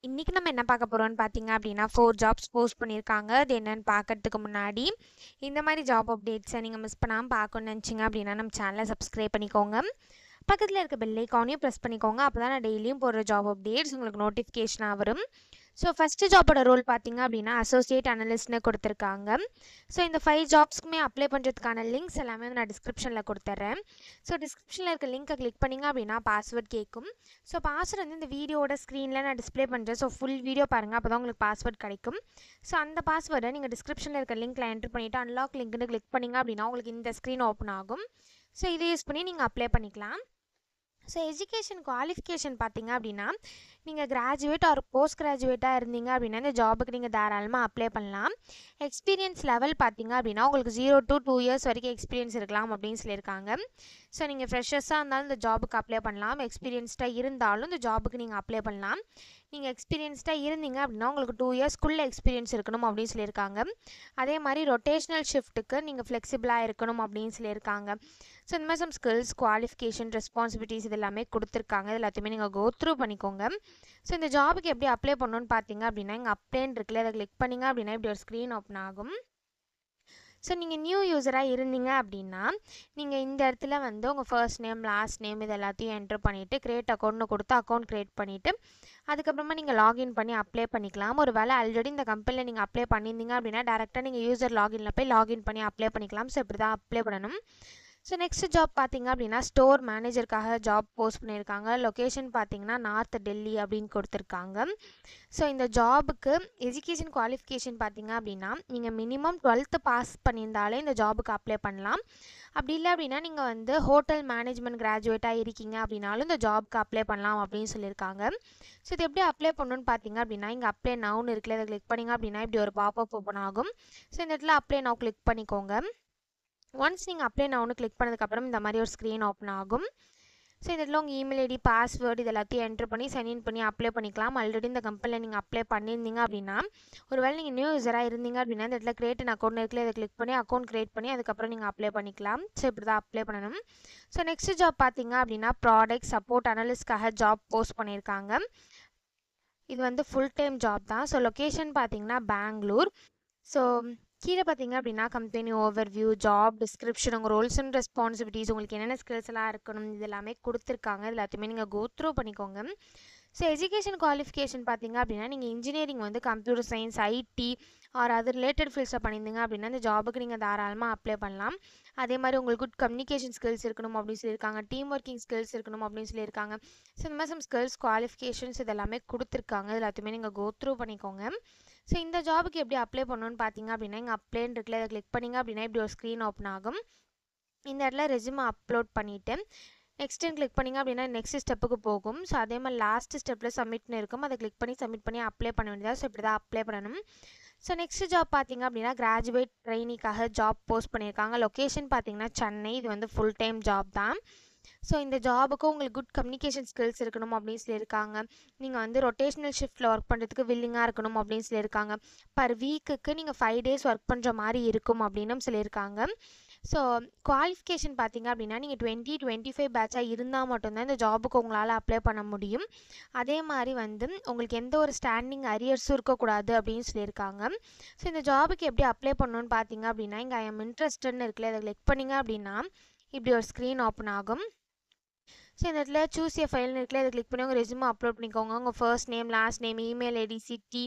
இன்னைக்கு நம்ம என்ன பார்க்க போறோம்னு பார்த்தீங்க அப்படின்னா 4 ஜாப்ஸ் போஸ்ட் பண்ணியிருக்காங்க. அது என்னன்னு பார்க்கறதுக்கு முன்னாடி இந்த மாதிரி ஜாப் அப்டேட்ஸை நீங்கள் மிஸ் பண்ணாமல் பார்க்கணும்னு நினச்சிங்க அப்படின்னா நம்ம சேனலை சப்ஸ்கிரைப் பண்ணிக்கோங்க. பக்கத்தில் இருக்க பெல் ஐக்கானையும் ப்ரெஸ் பண்ணிக்கோங்க. அப்போ தான் நான் டெய்லியும் போடுற ஜாப் அப்டேட்ஸ் உங்களுக்கு நோட்டிஃபிகேஷனாக வரும். ஸோ ஃபஸ்ட்டு ஜாபோட ரோல் பார்த்தீங்க அப்படின்னா அசோசியேட் அனலிஸ்ட்னு கொடுத்துருக்காங்க. ஸோ இந்த 5 ஜாப்ஸ்க்குமே அப்ளை பண்ணுறதுக்கான லிங்க்ஸ் எல்லாமே நான் டிஸ்கிரிப்ஷனில் கொடுத்துட்றேன். ஸோ டிஸ்கிரிப்ஷனில் இருக்க லிங்க்கை கிளிக் பண்ணிங்க அப்படின்னா பாஸ்வேர்ட் கேட்கும். ஸோ பாஸ்வேர்ட் வந்து இந்த வீடியோட ஸ்க்ரீனில் நான் டிஸ்பிளே பண்ணுறேன். ஸோ ஃபுல் வீடியோ பாருங்கள், அப்போ தான் உங்களுக்கு பாஸ்வேர்ட் கிடைக்கும். ஸோ அந்த பாஸ்வேர்டை நீங்கள் டிஸ்கிரிப்ஷனில் இருக்க லிங்க்கில் என்ட்ரு பண்ணிவிட்டு அன்லாக் லிங்க்னு கிளிக் பண்ணிங்க அப்படின்னா உங்களுக்கு இந்த ஸ்க்ரீன் ஓப்பன் ஆகும். ஸோ இதை யூஸ் பண்ணி நீங்கள் அப்ளை பண்ணிக்கலாம். ஸோ எஜுகேஷன் குவாலிஃபிகேஷன் பார்த்தீங்க அப்படின்னா நீங்கள் கிராஜுவேட் ஆர் போஸ்ட் கிராஜுவேட்டாக இருந்தீங்க அப்படின்னா இந்த ஜாபுக்கு நீங்கள் தாராளமாக அப்ளை பண்ணலாம். எக்ஸ்பீரியன்ஸ் லெவல் பார்த்தீங்க அப்படின்னா உங்களுக்கு 0 to 2 years வரைக்கும் எக்ஸ்பீரியன்ஸ் இருக்கலாம் அப்படின்னு சொல்லியிருக்காங்க. ஸோ நீங்கள் ஃப்ரெஷர்ஸாக இருந்தாலும் இந்த ஜாபுக்கு அப்ளை பண்ணலாம். எக்ஸ்பீரியன்ஸ்டாக இருந்தாலும் இந்த ஜாபுக்கு நீங்கள் அப்ளை பண்ணலாம். நீங்கள் எக்ஸ்பீரியன்ஸ்டாக இருந்தீங்க அப்படின்னா உங்களுக்கு 2 yearsக்குள்ளே எக்ஸ்பீரியன்ஸ் இருக்கணும் அப்படின்னு சொல்லியிருக்காங்க. அதே மாதிரி ரொட்டேஷ்னல் ஷிஃப்ட்டுக்கு நீங்கள் ஃப்ளெக்சிபிளாக இருக்கணும் அப்படின்னு சொல்லியிருக்காங்க. ஸோ இந்த மாதிரி சம் ஸ்கில்ஸ், குவாலிஃபிகேஷன், ரெஸ்பான்சிபிலிட்டிஸ் இது எல்லாமே கொடுத்துருக்காங்க. இது எல்லாத்தையுமே நீங்கள் கோ த்ரூ பண்ணிக்கோங்க. ஸோ இந்த ஜாபுக்கு எப்படி அப்ளை பண்ணணும்னு பார்த்தீங்க அப்படின்னா இங்கே அப்ளைன்னு இருக்குல்ல, அதை கிளிக் பண்ணிங்க அப்படின்னா இப்படி ஒரு ஸ்க்ரீன் ஓப்பன் ஆகும். ஸோ நீங்கள் நியூ யூஸராக இருந்தீங்க அப்படின்னா நீங்கள் இந்த இடத்துல வந்து உங்கள் ஃபர்ஸ்ட் நேம், லாஸ்ட் நேம் இது எல்லாத்தையும் என்ட்ரு பண்ணிவிட்டு க்ரியேட் அக்கௌண்ட்னு கொடுத்து அக்கௌண்ட் க்ரியேட் பண்ணிவிட்டு அதுக்கப்புறமா நீங்கள் லாகின் பண்ணி அப்ளை பண்ணிக்கலாம். ஒரு வேளை ஆல்ரெடி இந்த கம்பெனியில் நீங்கள் அப்ளை பண்ணியிருந்தீங்க அப்படின்னா டேரெக்டாக நீங்கள் யூசர் லாகினில் போய் லாகின் பண்ணி அப்ளை பண்ணிக்கலாம். ஸோ இப்படி தான் அப்ளை பண்ணணும். ஸோ நெக்ஸ்ட் ஜாப் பார்த்தீங்க அப்படின்னா ஸ்டோர் மேனேஜருக்காக ஜாப் போஸ்ட் பண்ணியிருக்காங்க. லொக்கேஷன் பார்த்தீங்கன்னா நார்த் டெல்லி அப்படின்னு கொடுத்துருக்காங்க. ஸோ இந்த ஜாபுக்கு எஜுகேஷன் குவாலிஃபிகேஷன் பார்த்தீங்க அப்படின்னா நீங்கள் மினிமம் 12th பாஸ் பண்ணியிருந்தாலே இந்த ஜாபுக்கு அப்ளை பண்ணலாம். அப்படி இல்லை அப்படின்னா நீங்கள் வந்து ஹோட்டல் மேனேஜ்மெண்ட் கிராஜுவேட்டாக இருக்கீங்க அப்படின்னாலும் இந்த ஜாப்க்கு அப்ளை பண்ணலாம் அப்படின்னு சொல்லியிருக்காங்க. ஸோ இது எப்படி அப்ளை பண்ணணும்னு பார்த்தீங்க அப்படின்னா இங்கே அப்ளை நவுன்னு இருக்குல்ல, அதை கிளிக் பண்ணிங்க அப்படின்னா இப்படி ஒரு பாப்அப் ஓப்பன் ஆகும். ஸோ இந்த இடத்துல அப்ளை நவ் கிளிக் பண்ணிக்கோங்க. ஒன்ஸ் நீங்கள் அப்ளை நவுன்னு கிளிக் பண்ணதுக்கப்புறம் இந்த மாதிரி ஒரு ஸ்க்ரீன் ஓப்பன் ஆகும். ஸோ இந்த இடத்துல உங்கள் இமெயில் ஐடி, பாஸ்வேர்டு இது எல்லாத்தையும் என்ட்ரு பண்ணி சைன்இன் பண்ணி அப்ளை பண்ணிக்கலாம். ஆல்ரெடி இந்த கம்பெனியில் நீங்கள் அப்ளை பண்ணியிருந்தீங்க அப்படின்னா ஒருவேளை நீங்கள் நியூ யூஸராக இருந்தீங்க அப்படின்னா இந்த இடத்துல கிரியேட் அன் அக்கௌண்ட் இருக்குல்ல, இதை கிளிக் பண்ணி அக்கௌண்ட் கிரியேட் பண்ணி அதுக்கப்புறம் நீங்கள் அப்ளை பண்ணிக்கலாம். ஸோ இப்படி தான் அப்ளை பண்ணணும். ஸோ நெக்ஸ்ட் ஜாப் பார்த்தீங்க அப்படின்னா ப்ராடக்ட் சப்போர்ட் அனலிஸ்ட்காக ஜாப் போஸ்ட் பண்ணியிருக்காங்க. இது வந்து ஃபுல் டைம் ஜாப் தான். ஸோ லொக்கேஷன் பார்த்தீங்கன்னா பெங்களூர். ஸோ கீழே பார்த்தீங்க அப்படின்னா கம்பெனி ஓவர்வியூ, ஜாப் டிஸ்கிரிப்ஷன், உங்கள் ரோல்ஸ் அண்ட் ரெஸ்பான்சிபிலிட்டிஸ், உங்களுக்கு என்னென்ன ஸ்கில்ஸ் எல்லாம் இருக்கணும் இது எல்லாமே கொடுத்துருக்காங்க. இது எல்லாத்தையுமே நீங்கள் கோ த்ரூ பண்ணிக்கோங்க. ஸோ எஜுகேஷன் குவாலிஃபிகேஷன் பார்த்தீங்க அப்படின்னா நீங்கள் இன்ஜினியரிங் வந்து கம்ப்யூட்டர் சயின்ஸ், ஐடி ஆர் அது ரிலேட்டட் ஃபீல்ட்ஸில் பண்ணியிருந்தீங்க அப்படின்னா இந்த ஜாபுக்கு நீங்கள் தாராளமாக அப்ளை பண்ணலாம். அதே மாதிரி உங்களுக்கு குட் கம்யூனிகேஷன் ஸ்கில்ஸ் இருக்கணும் அப்படின்னு சொல்லியிருக்காங்க. டீம் ஒர்க்கிங் ஸ்கில்ஸ் இருக்கணும் அப்படின்னு சொல்லியிருக்காங்க. ஸோ இந்த மாதிரி சம் ஸ்கில்ஸ், குவாலிஃபிகேஷன்ஸ் இது எல்லாமே கொடுத்துருக்காங்க. இது எல்லாத்தையுமே நீங்கள் கோ த்ரூ பண்ணிக்கோங்க. ஸோ இந்த ஜாபுக்கு எப்படி அப்ளை பண்ணணும்னு பார்த்தீங்க அப்படின்னா இங்கே அப்ளைன்னு இருக்குல்ல, அதை கிளிக் பண்ணிங்க அப்படின்னா இப்படி ஒரு ஸ்க்ரீன் ஓப்பன் ஆகும். இந்த இடத்துல ரெஸ்யூமை அப்லோட் பண்ணிவிட்டு நெக்ஸ்ட்டுன்னு கிளிக் பண்ணிங்க அப்படின்னா நெக்ஸ்ட் ஸ்டெப்புக்கு போகும். ஸோ அதே மாதிரி லாஸ்ட் ஸ்டெப்பில் சப்மிட்னு இருக்கும், அதை கிளிக் பண்ணி சப்மிட் பண்ணி அப்ளை பண்ண வேண்டியதாக. ஸோ இப்படி தான் அப்ளை பண்ணணும். ஸோ நெக்ஸ்ட் ஜாப் பார்த்தீங்க அப்படின்னா கிராஜுவேட் ட்ரெயினிக்காக ஜாப் போஸ்ட் பண்ணியிருக்காங்க. லொக்கேஷன் பார்த்தீங்கன்னா சென்னை. இது வந்து ஃபுல் டைம் ஜாப் தான். ஸோ இந்த ஜாபுக்கு உங்களுக்கு குட் கம்யூனிகேஷன் ஸ்கில்ஸ் இருக்கணும் அப்படின்னு சொல்லியிருக்காங்க. நீங்கள் வந்து ரொட்டேஷ்னல் ஷிஃப்ட்டில் ஒர்க் பண்ணுறதுக்கு வில்லிங்காக இருக்கணும் அப்படின்னு சொல்லியிருக்காங்க. பர் வீக்குக்கு நீங்கள் 5 days ஒர்க் பண்ணுற மாதிரி இருக்கும் அப்படின்னு சொல்லியிருக்காங்க. ஸோ குவாலிஃபிகேஷன் பார்த்தீங்க அப்படின்னா நீங்கள் 2025 பேட்சாக இருந்தால் மட்டும்தான் இந்த ஜாபுக்கு உங்களால் அப்ளை பண்ண முடியும். அதே மாதிரி வந்து உங்களுக்கு எந்த ஒரு ஸ்டாண்டிங் அரியர்ஸும் இருக்கக்கூடாது அப்படின்னு சொல்லியிருக்காங்க. ஸோ இந்த ஜாபுக்கு எப்படி அப்ளை பண்ணணும்னு பார்த்தீங்க அப்படின்னா இங்கே ஐ எம் இன்ட்ரெஸ்டட்னு இருக்குல்ல, அதை கிளிக் பண்ணிங்க அப்படின்னா இப்படி ஒரு ஸ்க்ரீன் ஓப்பன் ஆகும். ஸோ இந்த இடத்துல சூஸ் ஏ ஃபைல்னு இருக்குல்ல, அதை கிளிக் பண்ணி உங்கள் ரெஸ்யூமை அப்லோட் பண்ணிக்கோங்க. உங்கள் first name, last name, email ID, city,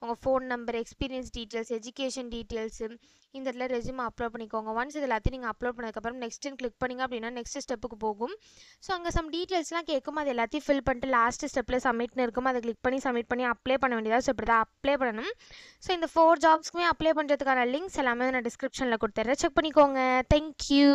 உங்கள் phone number, experience details, education details இந்த இடத்துல ரெஸ்யூமை அப்லோட் பண்ணிக்கோங்க. ஒன்ஸ் இது எல்லாத்தையும் நீங்கள் அப்லோட் பண்ணதுக்கப்புறம் நெக்ஸ்ட்டுன்னு கிளிக் பண்ணிங்க அப்படின்னா நெக்ஸ்ட் ஸ்டெப்புக்கு போகும். ஸோ அங்கே சம் டீட்டெயில்ஸ்லாம் கேட்கும், அது எல்லாத்தையும் ஃபில் பண்ணிட்டு லாஸ்ட் ஸ்டெப்பில் சப்மிட்னு இருக்கும், அதை கிளிக் பண்ணி சப்மிட் பண்ணி அப்ளை பண்ண வேண்டியதாக. ஸோ இப்படி தான் அப்ளை பண்ணணும். ஸோ இந்த 4 ஜாப்ஸ்க்குமே அப்ளை பண்ணுறதுக்கான லிங்க்ஸ் எல்லாமே நான் டிஸ்கிரிப்ஷனில் கொடுத்துட்றேன், செக் பண்ணிக்கோங்க. தேங்க்யூ.